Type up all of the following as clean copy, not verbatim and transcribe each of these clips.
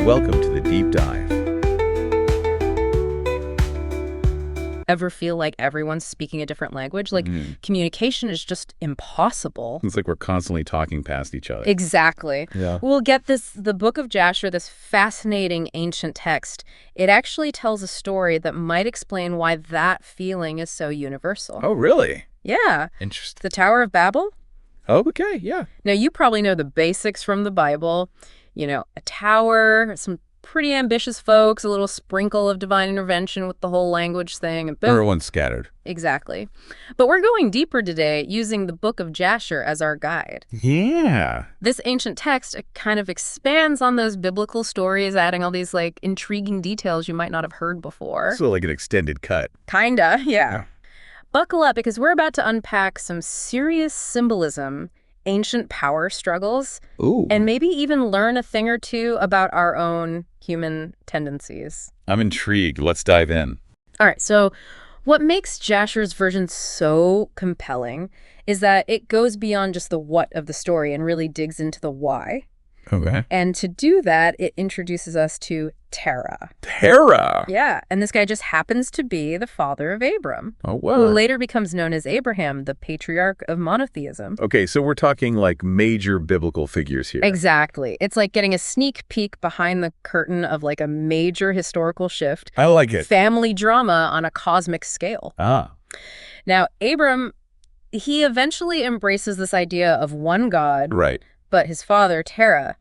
Welcome to the Deep Dive. Ever feel like everyone's speaking a different language? Like communication is just impossible. It's like we're constantly talking past each other. Exactly. Yeah. We'll get the Book of Jasher, this fascinating ancient text. It actually tells a story that might explain why that feeling is so universal. Oh, really? Yeah. Interesting. The Tower of Babel? Oh, okay, yeah. Now, you probably know the basics from the Bible. You know, a tower, some pretty ambitious folks, a little sprinkle of divine intervention with the whole language thing. And boom. Everyone's scattered. Exactly. But we're going deeper today using the Book of Jasher as our guide. Yeah. This ancient text kind of expands on those biblical stories, adding all these, like, intriguing details you might not have heard before. So like an extended cut. Kinda, yeah. Buckle up, because we're about to unpack some serious symbolism, ancient power struggles, Ooh. and maybe even learn a thing or two about our own human tendencies. I'm intrigued. Let's dive in. All right, so what makes Jasher's version so compelling is that it goes beyond just the what of the story and really digs into the why. Okay. And to do that, it introduces us to Terah. Terah! Yeah, and this guy just happens to be the father of Abram, Oh, who wow. later becomes known as Abraham, the patriarch of monotheism. Okay, so we're talking like major biblical figures here. Exactly. It's like getting a sneak peek behind the curtain of like a major historical shift. I like it. Family drama on a cosmic scale. Ah. Now, Abram, he eventually embraces this idea of one God, Right. but his father, Terah,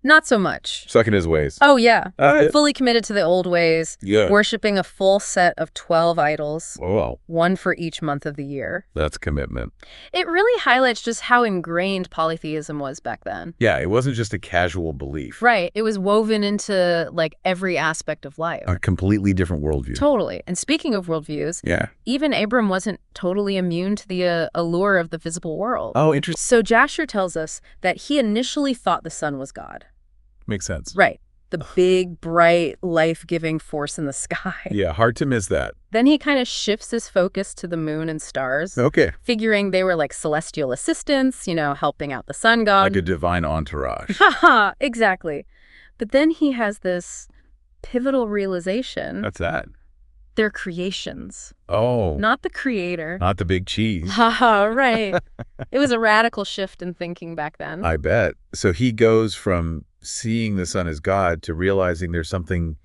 not so much. Stuck in his ways. Oh, yeah. Uh, Fully committed to the old ways, Yeah. worshipping a full set of 12 idols, Whoa. one for each month of the year. That's commitment. It really highlights just how ingrained polytheism was back then. Yeah, it wasn't just a casual belief. Right. It was woven into, like, every aspect of life. A completely different worldview. Totally. And speaking of worldviews, Yeah. even Abram wasn't totally immune to the allure of the visible world. Oh, interesting. So Jasher tells us that he initially thought the sun was God. Makes sense. Right. The big, bright, life-giving force in the sky. Yeah, hard to miss that. Then he kind of shifts his focus to the moon and stars, Okay. figuring they were like celestial assistants, you know, helping out the sun god. Like a divine entourage. Haha, exactly. But then he has this pivotal realization. That's that. They're creations, Oh. not the creator. Not the big cheese. Haha, right. It was a radical shift in thinking back then. I bet. So he goes from seeing the sun as God to realizing there's something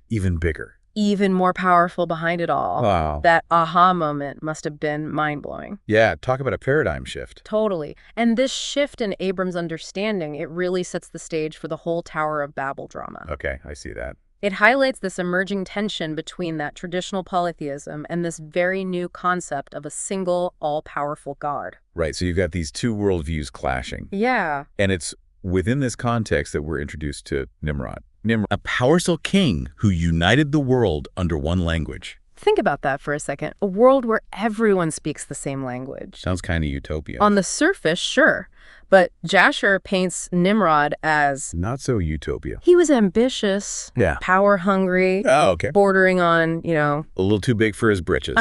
even bigger. Even more powerful behind it all. Wow. That aha moment must have been mind-blowing. Yeah, talk about a paradigm shift. Totally. And this shift in Abram's understanding, it really sets the stage for the whole Tower of Babel drama. Okay, I see that. It highlights this emerging tension between that traditional polytheism and this very new concept of a single, all-powerful God. Right, so you've got these two worldviews clashing. Yeah. And it's within this context that we're introduced to Nimrod. Nimrod, a powerful king who united the world under one language. Think about that for a second. A world where everyone speaks the same language. Sounds kind of utopian. On the surface, sure. But Jasher paints Nimrod as Not so utopia. he was ambitious, Yeah. power hungry, Oh, okay. bordering on, you know, A little too big for his britches.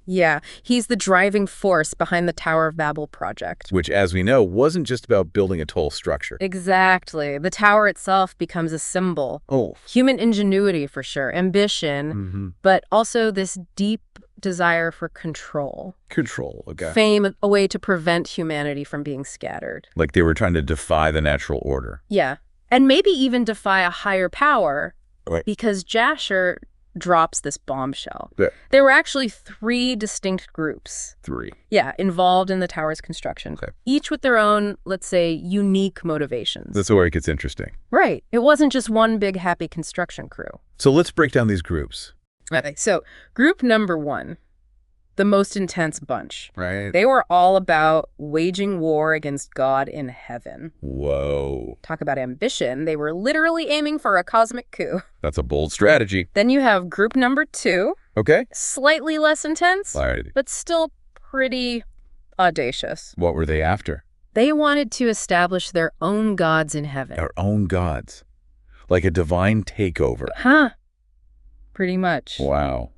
yeah. He's the driving force behind the Tower of Babel project. Which, as we know, wasn't just about building a tall structure. Exactly. The tower itself becomes a symbol. Oh. Human ingenuity, for sure, ambition, but also this deep desire for control. Control, okay. Fame, a way to prevent humanity from being scattered. Like they were trying to defy the natural order. Yeah. And maybe even defy a higher power, Right. because Jasher drops this bombshell. Yeah. There were actually 3 distinct groups. 3. Yeah, involved in the tower's construction. Okay. Each with their own, let's say, unique motivations. That's where it gets interesting. Right. It wasn't just one big happy construction crew. So let's break down these groups. Okay, so group number 1, the most intense bunch. Right. They were all about waging war against God in heaven. Whoa. Talk about ambition. They were literally aiming for a cosmic coup. That's a bold strategy. Then you have group number 2, Okay. slightly less intense, All right. but still pretty audacious. What were they after? They wanted to establish their own gods in heaven. Our own gods. Like a divine takeover. Huh. Pretty much. Wow.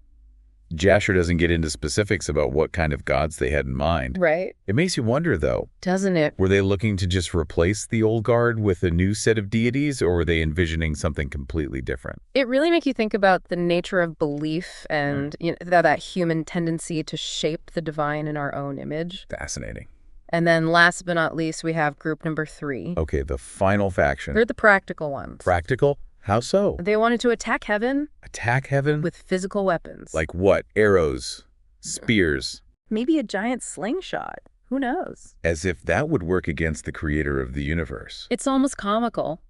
Jasher doesn't get into specifics about what kind of gods they had in mind. Right. It makes you wonder, though. Doesn't it? Were they looking to just replace the old guard with a new set of deities, or were they envisioning something completely different? It really makes you think about the nature of belief and that human tendency to shape the divine in our own image. Fascinating. And then last but not least, we have group number 3. Okay, the final faction. They're the practical ones. Practical? How so? They wanted to attack heaven Attack heaven? with physical weapons. Like what? Arrows? Spears? Maybe a giant slingshot. Who knows? As if that would work against the creator of the universe. It's almost comical.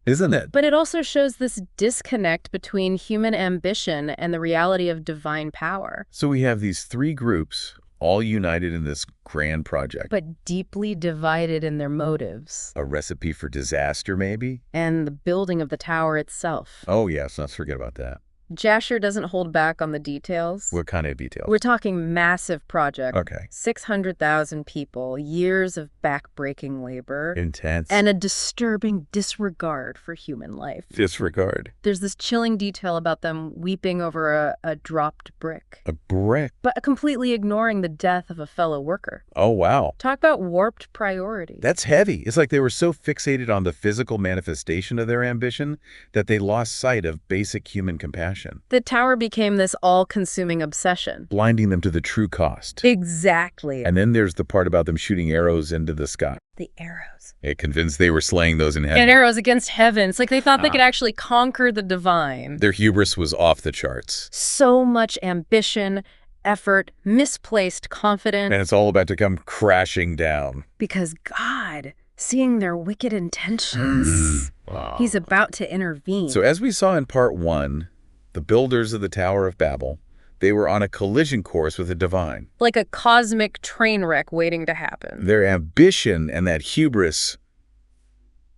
Isn't it? But it also shows this disconnect between human ambition and the reality of divine power. So we have these 3 groups, all united in this grand project. But deeply divided in their motives. A recipe for disaster, maybe? And the building of the tower itself. Oh, yes, let's forget about that. Jasher doesn't hold back on the details. What kind of details? We're talking massive project. Okay. 600,000 people, years of back-breaking labor. Intense. And a disturbing disregard for human life. Disregard. There's this chilling detail about them weeping over a dropped brick. A brick? But completely ignoring the death of a fellow worker. Oh, wow. Talk about warped priority. That's heavy. It's like they were so fixated on the physical manifestation of their ambition that they lost sight of basic human compassion. The tower became this all-consuming obsession. Blinding them to the true cost. Exactly. And then there's the part about them shooting arrows into the sky. The arrows. It convinced they were slaying those in heaven. And arrows against heaven. It's like they thought they could actually conquer the divine. Their hubris was off the charts. So much ambition, effort, misplaced confidence. And it's all about to come crashing down. Because God, seeing their wicked intentions, Wow. He's about to intervene. So as we saw in part 1, the builders of the Tower of Babel, they were on a collision course with the divine. Like a cosmic train wreck waiting to happen. Their ambition and that hubris,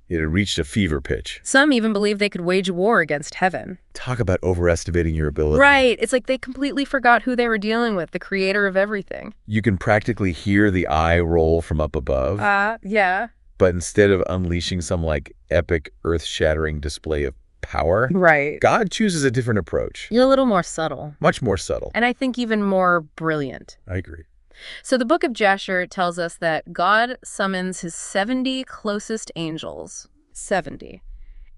it had reached a fever pitch. Some even believe they could wage war against heaven. Talk about overestimating your ability. Right. It's like they completely forgot who they were dealing with, the creator of everything. You can practically hear the eye roll from up above. Yeah. But instead of unleashing some like epic earth-shattering display of power, Right. God chooses a different approach. You're a little more subtle. Much more subtle. And I think even more brilliant. I agree. So the Book of Jasher tells us that God summons his 70 closest angels, 70,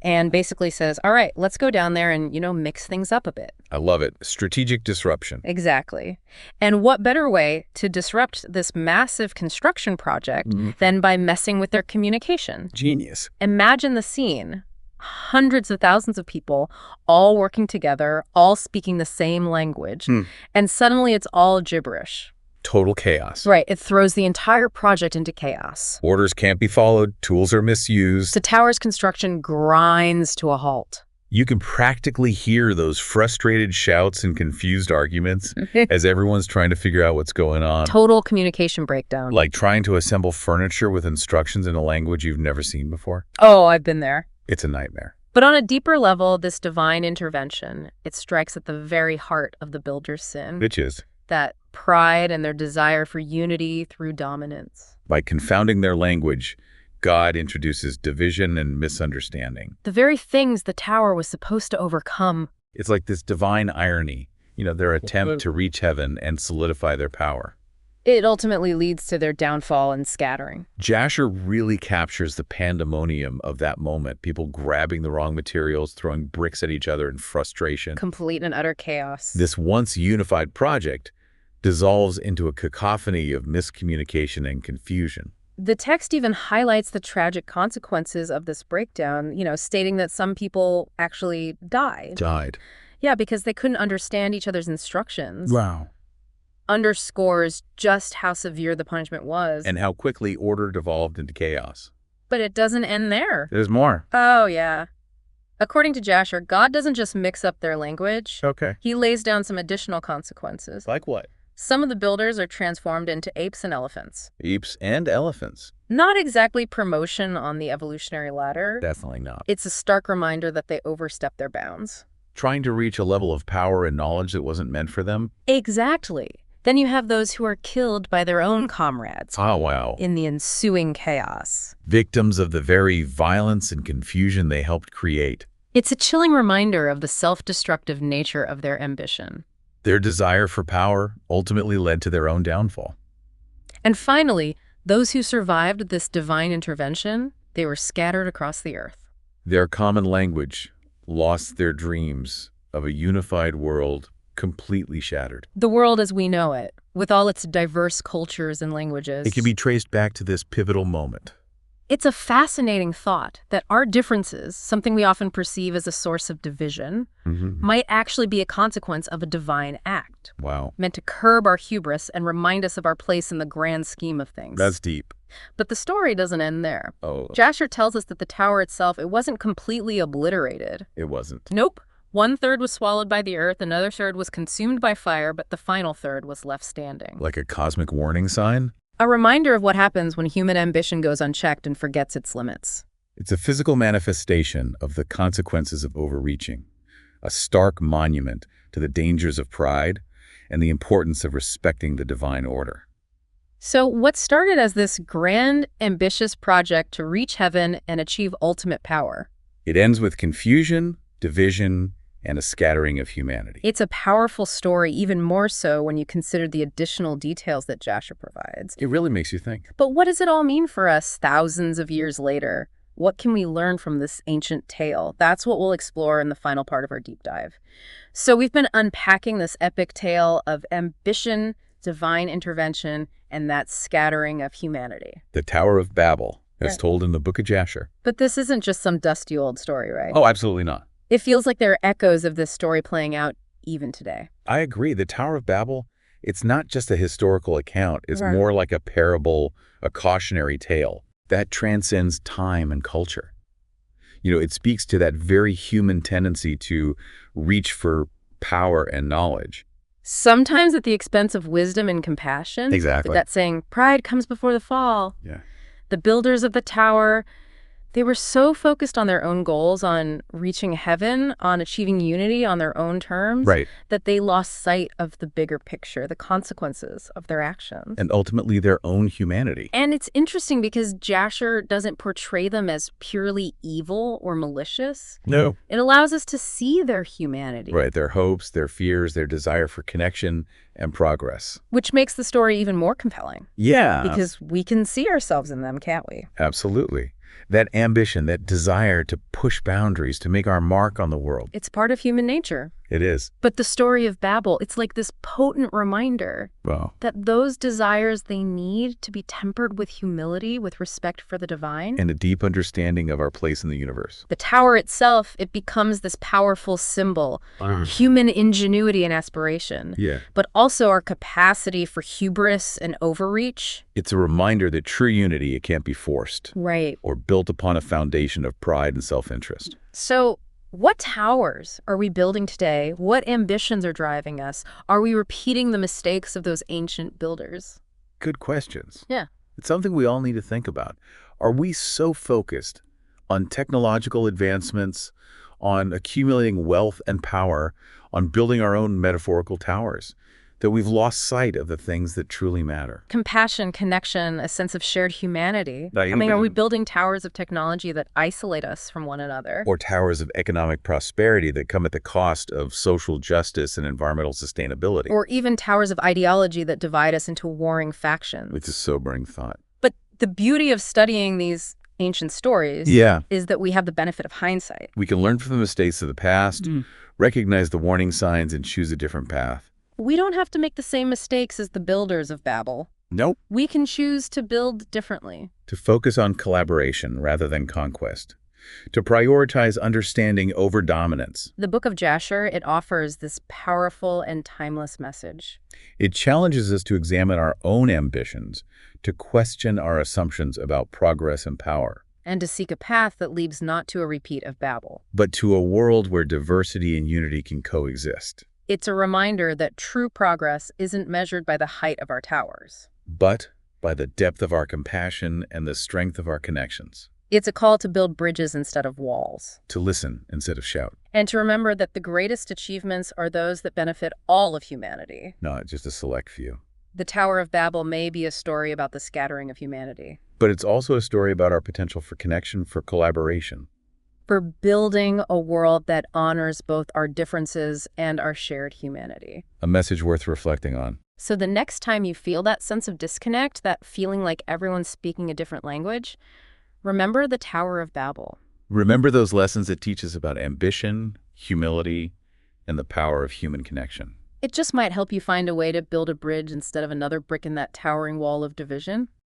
and basically says, all right, let's go down there and, mix things up a bit. I love it. Strategic disruption. Exactly. And what better way to disrupt this massive construction project than by messing with their communication? Genius. Imagine the scene. Hundreds of thousands of people all working together, all speaking the same language, and suddenly it's all gibberish. Total chaos. Right. It throws the entire project into chaos. Orders can't be followed. Tools are misused. The tower's construction grinds to a halt. You can practically hear those frustrated shouts and confused arguments as everyone's trying to figure out what's going on. Total communication breakdown. Like trying to assemble furniture with instructions in a language you've never seen before. Oh, I've been there. It's a nightmare. But on a deeper level, this divine intervention, it strikes at the very heart of the builder's sin. Which is? That pride and their desire for unity through dominance. By confounding their language, God introduces division and misunderstanding. The very things the tower was supposed to overcome. It's like this divine irony, their attempt to reach heaven and solidify their power. It ultimately leads to their downfall and scattering. Jasher really captures the pandemonium of that moment. People grabbing the wrong materials, throwing bricks at each other in frustration. Complete and utter chaos. This once unified project dissolves into a cacophony of miscommunication and confusion. The text even highlights the tragic consequences of this breakdown, stating that some people actually died. Yeah, because they couldn't understand each other's instructions. Wow. Underscores just how severe the punishment was. And how quickly order devolved into chaos. But it doesn't end there. There's more. Oh, yeah. According to Jasher, God doesn't just mix up their language. Okay. He lays down some additional consequences. Like what? Some of the builders are transformed into apes and elephants. Apes and elephants. Not exactly promotion on the evolutionary ladder. Definitely not. It's a stark reminder that they overstepped their bounds. Trying to reach a level of power and knowledge that wasn't meant for them? Exactly. Then you have those who are killed by their own comrades. Oh, wow. In the ensuing chaos. Victims of the very violence and confusion they helped create. It's a chilling reminder of the self-destructive nature of their ambition. Their desire for power ultimately led to their own downfall. And finally, those who survived this divine intervention, they were scattered across the earth. Their common language lost their dreams of a unified world completely shattered. The world as we know it, with all its diverse cultures and languages. It can be traced back to this pivotal moment. It's a fascinating thought that our differences, something we often perceive as a source of division, might actually be a consequence of a divine act. Wow. Meant to curb our hubris and remind us of our place in the grand scheme of things. That's deep. But the story doesn't end there. Oh. Jasher tells us that the tower itself, it wasn't completely obliterated. It wasn't. Nope. 1/3 was swallowed by the earth, another third was consumed by fire, but the final third was left standing. Like a cosmic warning sign? A reminder of what happens when human ambition goes unchecked and forgets its limits. It's a physical manifestation of the consequences of overreaching, a stark monument to the dangers of pride and the importance of respecting the divine order. So what started as this grand, ambitious project to reach heaven and achieve ultimate power? It ends with confusion, division, and a scattering of humanity. It's a powerful story, even more so when you consider the additional details that Jasher provides. It really makes you think. But what does it all mean for us thousands of years later? What can we learn from this ancient tale? That's what we'll explore in the final part of our deep dive. So we've been unpacking this epic tale of ambition, divine intervention, and that scattering of humanity. The Tower of Babel, as Right. told in the Book of Jasher. But this isn't just some dusty old story, right? Oh, absolutely not. It feels like there are echoes of this story playing out even today. I agree. The Tower of Babel, it's not just a historical account. It's Right. more like a parable, a cautionary tale that transcends time and culture. It speaks to that very human tendency to reach for power and knowledge. Sometimes at the expense of wisdom and compassion. Exactly. That saying, pride comes before the fall. Yeah. The builders of the tower, they were so focused on their own goals, on reaching heaven, on achieving unity on their own terms, Right. that they lost sight of the bigger picture, the consequences of their actions. And ultimately their own humanity. And it's interesting because Jasher doesn't portray them as purely evil or malicious. No. It allows us to see their humanity. Right. Their hopes, their fears, their desire for connection and progress. Which makes the story even more compelling. Yeah. Because we can see ourselves in them, can't we? Absolutely. That ambition, that desire to push boundaries, to make our mark on the world. It's part of human nature. It is. But the story of Babel, it's like this potent reminder Wow. that those desires, they need to be tempered with humility, with respect for the divine. And a deep understanding of our place in the universe. The tower itself, it becomes this powerful symbol, human ingenuity and aspiration, Yeah. but also our capacity for hubris and overreach. It's a reminder that true unity, it can't be forced Right. or built upon a foundation of pride and self-interest. So what towers are we building today? What ambitions are driving us? Are we repeating the mistakes of those ancient builders? Good questions. Yeah. It's something we all need to think about. Are we so focused on technological advancements, on accumulating wealth and power, on building our own metaphorical towers, that we've lost sight of the things that truly matter? Compassion, connection, a sense of shared humanity. Are we building towers of technology that isolate us from one another? Or towers of economic prosperity that come at the cost of social justice and environmental sustainability? Or even towers of ideology that divide us into warring factions? It's a sobering thought. But the beauty of studying these ancient stories is that we have the benefit of hindsight. We can learn from the mistakes of the past, recognize the warning signs, and choose a different path. We don't have to make the same mistakes as the builders of Babel. Nope. We can choose to build differently. To focus on collaboration rather than conquest. To prioritize understanding over dominance. The Book of Jasher, it offers this powerful and timeless message. It challenges us to examine our own ambitions, to question our assumptions about progress and power. And to seek a path that leads not to a repeat of Babel, but to a world where diversity and unity can coexist. It's a reminder that true progress isn't measured by the height of our towers, but by the depth of our compassion and the strength of our connections. It's a call to build bridges instead of walls. To listen instead of shout. And to remember that the greatest achievements are those that benefit all of humanity. Not just a select few. The Tower of Babel may be a story about the scattering of humanity. But it's also a story about our potential for connection, for collaboration. for building a world that honors both our differences and our shared humanity. A message worth reflecting on. So the next time you feel that sense of disconnect, that feeling like everyone's speaking a different language, remember the Tower of Babel. Remember those lessons that teach us about ambition, humility, and the power of human connection. It just might help you find a way to build a bridge instead of another brick in that towering wall of division.